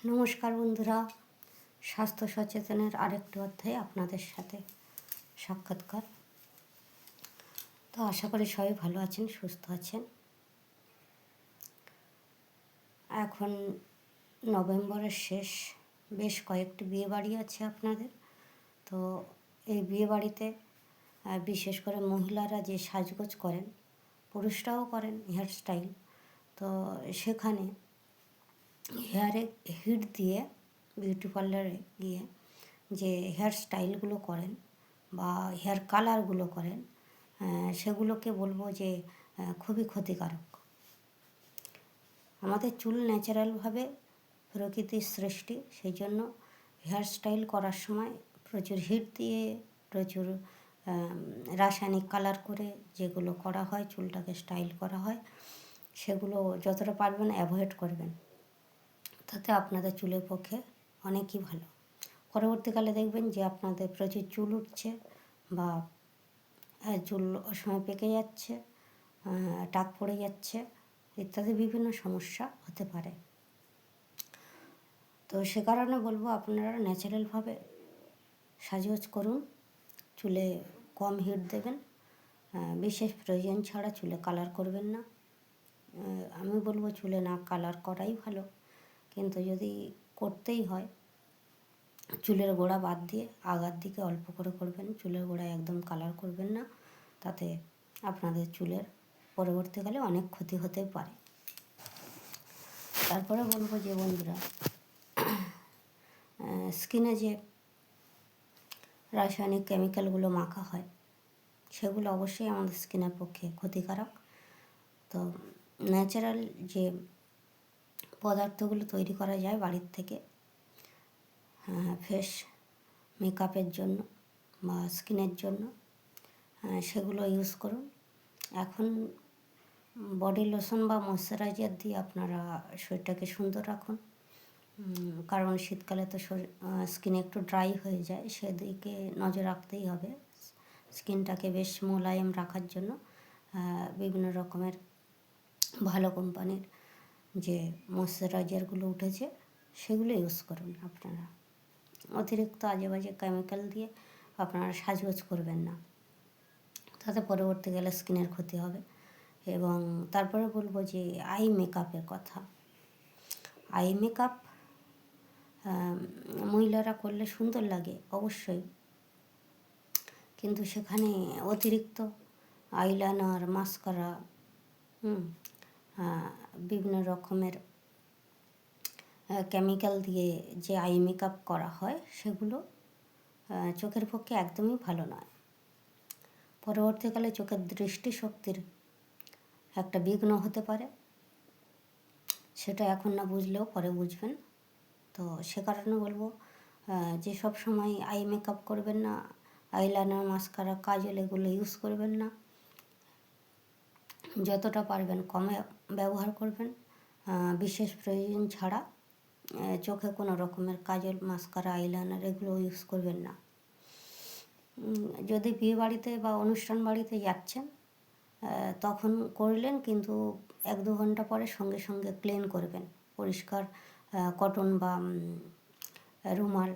নমস্কার বন্ধুরা, স্বাস্থ্য সচেতনের আরেকটি অধ্যায়ে আপনাদের সাথে সাক্ষাৎকার। তো আশা করি সবাই ভালো আছেন, সুস্থ আছেন। এখন নভেম্বরের শেষ, বেশ কয়েকটি বিয়েবাড়ি আছে আপনাদের। তো এই বিয়েবাড়িতে বিশেষ করে মহিলারা যে সাজগোজ করেন, পুরুষরাও করেন হেয়ার স্টাইল। তো সেখানে হেয়ারে হিট দিয়ে বিউটি পার্লারে গিয়ে যে হেয়ার স্টাইলগুলো করেন বা হেয়ার কালারগুলো করেন, সেগুলোকে বলবো যে খুবই ক্ষতিকারক। আমাদের চুল ন্যাচারালভাবে প্রকৃতির সৃষ্টি, সেই জন্য হেয়ার স্টাইল করার সময় প্রচুর হিট দিয়ে প্রচুর রাসায়নিক কালার করে যেগুলো করা হয়, চুলটাকে স্টাইল করা হয়, সেগুলো যতটা পারবেন অ্যাভয়েড করবেন। তাতে আপনাদের চুলের পক্ষে অনেকই ভালো। পরবর্তীকালে দেখবেন যে আপনাদের প্রচুর চুল উঠছে বা চুল অসময় পেকে যাচ্ছে, টাক পড়ে যাচ্ছে ইত্যাদি বিভিন্ন সমস্যা হতে পারে। তো সে কারণে বলবো আপনারা ন্যাচারালভাবে সাজগোজ করুন, চুলে কম হিট দেবেন, বিশেষ প্রয়োজন ছাড়া চুলে কালার করবেন না। আমি বলবো চুলে না কালার করাই ভালো, কিন্তু যদি করতেই হয় চুলের গোড়া বাদ দিয়ে আগার দিকে অল্প করে করবেন, চুলের গোড়ায় একদম কালার করবেন না, তাতে আপনাদের চুলের পরবর্তীকালে অনেক ক্ষতি হতে পারে। তারপরে বলবো যে বন্ধুরা, স্কিনে যে রাসায়নিক কেমিক্যালগুলো মাখা হয় সেগুলো অবশ্যই আমাদের স্কিনের পক্ষে ক্ষতিকারক। তো ন্যাচারাল যে পদার্থগুলো তৈরি করা যায় বাড়ির থেকে ফেস মেকআপের জন্য বা স্কিনের জন্য, সেগুলো ইউজ করুন। এখন বডি লোশন বা ময়শ্চারাইজার দিয়ে আপনারা শরীরটাকে সুন্দর রাখুন, কারণ শীতকালে তো স্কিন একটু ড্রাই হয়ে যায়, সেদিকে নজর রাখতেই হবে। স্কিনটাকে বেশ মোলায়েম রাখার জন্য বিভিন্ন রকমের ভালো কোম্পানির যে ময়শ্চারাইজারগুলো উঠেছে সেগুলো ইউজ করুন। আপনারা অতিরিক্ত আজে বাজে কেমিক্যাল দিয়ে আপনারা সাজগোজ করবেন না, তাতে পরবর্তীকালে স্কিনের ক্ষতি হবে। এবং তারপরে বলবো যে আই মেকআপের কথা। আই মেকআপ মহিলারা করলে সুন্দর লাগে অবশ্যই, কিন্তু সেখানে অতিরিক্ত আইলাইনার, মাস্কারা, বিভিন্ন রকমের কেমিক্যাল দিয়ে যে আই মেকআপ করা হয় সেগুলো চোখের পক্ষে একদমই ভালো নয়। পরবর্তীকালে চোখের দৃষ্টিশক্তির একটা বিঘ্ন হতে পারে, সেটা এখন না বুঝলেও পরে বুঝবেন। তো সে কারণে বলবো যে সব সময় আই মেকআপ করবেন না, আইলাইনার, মাস্কারা, কাজল এগুলো ইউজ করবেন না। যতটা পারবেন কমে ব্যবহার করবেন, বিশেষ প্রয়োজন ছাড়া চোখে কোনো রকমের কাজল, মাস্কারা, আইলাইনার এগুলো ইউজ করবেন না। যদি বিয়ে বাড়িতে বা অনুষ্ঠান বাড়িতে যাচ্ছেন তখন করলেন, কিন্তু 1-2 ঘন্টা পরে সঙ্গে সঙ্গে ক্লিন করবেন। পরিষ্কার কটন বা রুমাল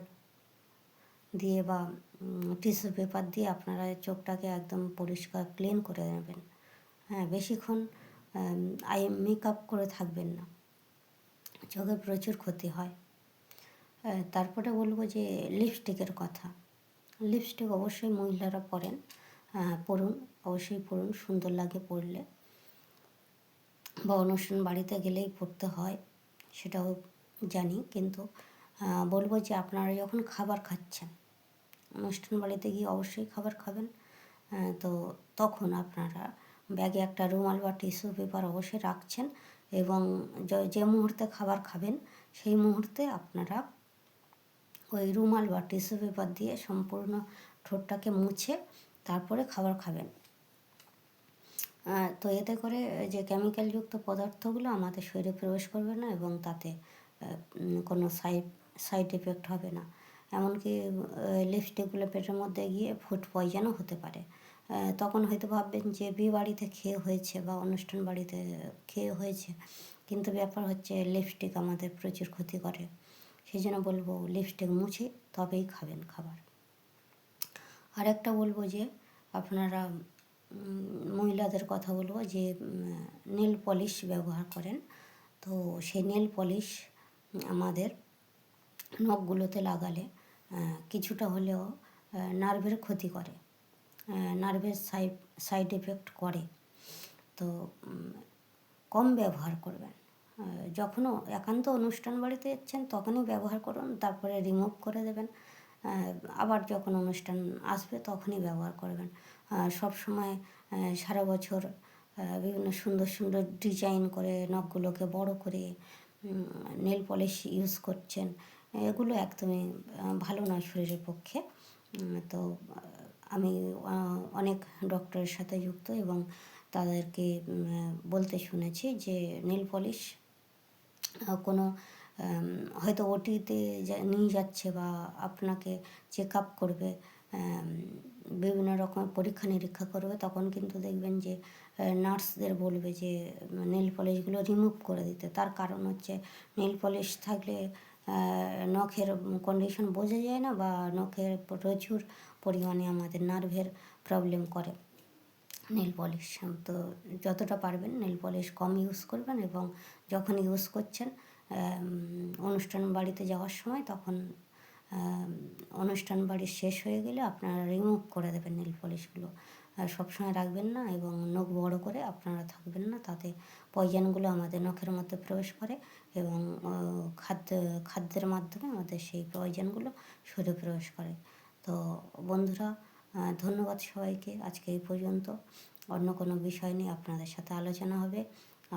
দিয়ে বা টিস্যু পেপার দিয়ে আপনারা চোখটাকে একদম পরিষ্কার ক্লিন করে নেবেন। বেশিক্ষণ আই মেকআপ করে থাকবেন না, চোখে প্রচুর ক্ষতি হয়। তারপরে বলবো যে লিপস্টিকের কথা। লিপস্টিক অবশ্যই মহিলারা পরেন, পরুন, অবশ্যই পরুন, সুন্দর লাগে পরলে, বা অনুষ্ঠান বাড়িতে গেলেই পরতে হয় সেটাও জানি। কিন্তু বলবো যে আপনারা যখন খাবার খাচ্ছেন, অনুষ্ঠান বাড়িতে গিয়ে অবশ্যই খাবার খাবেন, তো তখন আপনারা ব্যাগে একটা রুমাল বা টিস্যু পেপার অবশ্যই রাখছেন, এবং যে মুহূর্তে খাবার খাবেন সেই মুহূর্তে আপনারা ওই রুমাল বা টিস্যু পেপার দিয়ে সম্পূর্ণ ঠোঁটটাকে মুছে তারপরে খাবার খাবেন। তো এতে করে যে কেমিক্যালযুক্ত পদার্থগুলো আমাদের শরীরে প্রবেশ করবে না এবং তাতে কোনো সাইড এফেক্ট হবে না। এমনকি লিপস্টিকগুলো পেটের মধ্যে গিয়ে ফুড পয়জনও হতে পারে। তখন হয়তো ভাববেন যে বিয়ে বাড়িতে খেয়ে হয়েছে বা অনুষ্ঠান বাড়িতে খেয়ে হয়েছে, কিন্তু ব্যাপার হচ্ছে লিপস্টিক আমাদের প্রচুর ক্ষতি করে, সেই জন্য বলবো লিপস্টিক মুছে তবেই খাবেন খাবার। আর একটা বলবো যে আপনারা মহিলাদের কথা বলবো যে নেল পলিশ ব্যবহার করেন, তো সেই নেল পলিশ আমাদের নখগুলোতে লাগালে কিছুটা হলেও নার্ভের ক্ষতি করে, নার্ভের সাইড এফেক্ট করে। তো কম ব্যবহার করবেন, যখনও একান্ত অনুষ্ঠান বাড়িতে যাচ্ছেন তখনই ব্যবহার করুন, তারপরে রিমুভ করে দেবেন। আবার যখন অনুষ্ঠান আসবে তখনই ব্যবহার করবেন। সব সময় সারা বছর বিভিন্ন সুন্দর সুন্দর ডিজাইন করে নখগুলোকে বড় করে নেল পলিশ ইউজ করছেন, এগুলো একদমই ভালো নয় শরীরের পক্ষে। তো আমি অনেক ডক্টরের সাথে যুক্ত এবং তাদেরকে বলতে শুনেছি যে নেল পলিশ কোনো হয়তো ওটিতে নিয়ে যাচ্ছে বা আপনাকে চেক আপ করবে, বিভিন্ন রকম পরীক্ষা নিরীক্ষা করবে, তখন কিন্তু দেখবেন যে নার্সদের বলবে যে নেল পলিশগুলো রিমুভ করে দিতে। তার কারণ হচ্ছে নেল পলিশ থাকলে নখের কন্ডিশন বোঝা যায় না, বা নখের প্রচুর পরিমাণে আমাদের নার্ভের প্রবলেম করে নেল পলিশ। তো যতটা পারবেন নেল পলিশ কম ইউজ করবেন, এবং যখন ইউজ করছেন অনুষ্ঠান বাড়িতে যাওয়ার সময় তখন অনুষ্ঠান বাড়ি শেষ হয়ে গেলে আপনারা রিমুভ করে দেবেন নেল পলিশগুলো, সবসময় রাখবেন না, এবং নখ বড় করে আপনারা থাকবেন না, তাতে পয়জনগুলো আমাদের নখের মধ্যে প্রবেশ করে এবং খাদ্যের মাধ্যমে আমাদের সেই পয়জনগুলো শরীরে প্রবেশ করে। তো বন্ধুরা, ধন্যবাদ সবাইকে। আজকে এই পর্যন্ত, অন্য কোনো বিষয় নিয়ে আপনাদের সাথে আলোচনা হবে।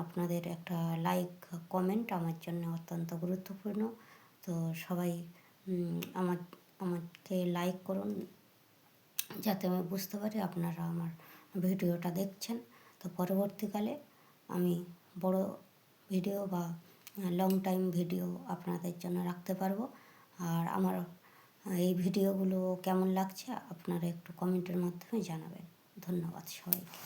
আপনাদের একটা লাইক কমেন্ট আমার জন্য অত্যন্ত গুরুত্বপূর্ণ। তো সবাই আমাকে লাইক করুন, যাতে আমি বুঝতে পারি আপনারা আমার ভিডিওটা দেখছেন। তো পরবর্তীকালে আমি বড় ভিডিও বা লং টাইম ভিডিও আপনাদের জন্য রাখতে পারবো। আর আমার এই ভিডিওগুলো কেমন লাগছে আপনারা একটু কমেন্টের মাধ্যমে জানাবেন। ধন্যবাদ সবাইকে।